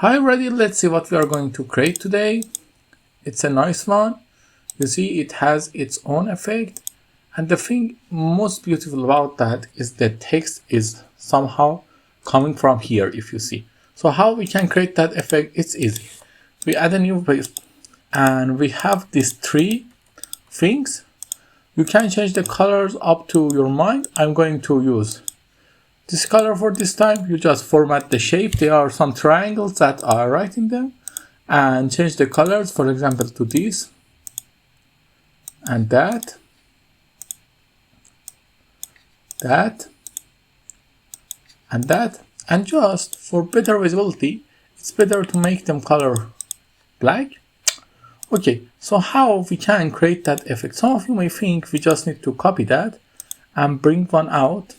Hi, ready? Let's see what we are going to create today. It's a nice one. You see, it has its own effect. And the thing most beautiful about that is the text is somehow coming from here, if you see. So how we can create that effect? It's easy. We add a new page and we have these three things. You can change the colors up to your mind. I'm going to use this color for this time. You just format the shape. There are some triangles that are right in them, and change the colors, for example, to this and that, and that. And just for better visibility, it's better to make them color black. Okay, so how we can create that effect? Some of you may think we just need to copy that and bring one out.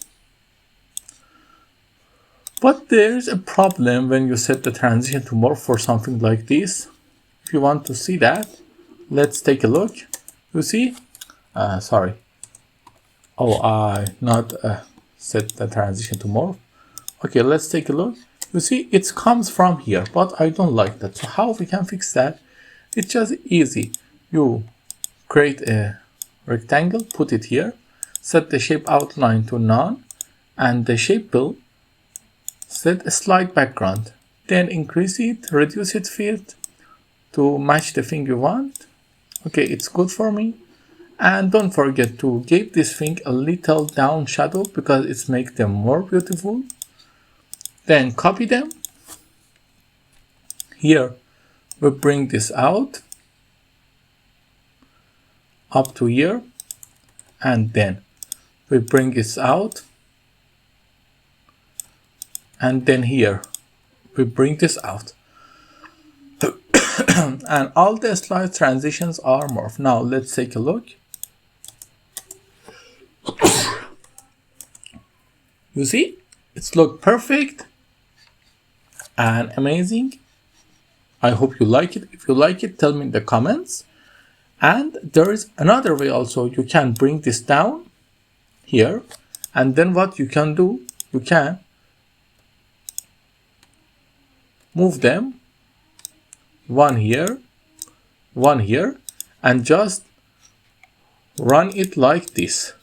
But there's a problem when you set the transition to morph for something like this. If you want to see that, let's take a look. You see? Sorry. Oh, I not set the transition to morph. Okay, let's take a look. You see, it comes from here, but I don't like that. So how we can fix that? It's just easy. You create a rectangle, put it here, set the shape outline to none, and the shape fill, set a slide background, then increase it, reduce its fit to match the thing you want. Okay, it's good for me. And don't forget to give this thing a little down shadow because it's make them more beautiful. Then copy them. Here we bring this out up to here, and then we bring this out, and then here we bring this out. And all the slide transitions are morphed. Now let's take a look. You see, it's look perfect and amazing. I hope you like it. If you like it, tell me in the comments. And there is another way also. You can bring this down here, and then what you can do, you can move them, one here, and just run it like this.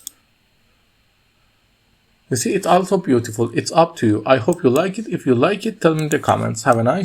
You see, it's also beautiful. It's up to you. I hope you like it. If you like it, tell me in the comments. Have a nice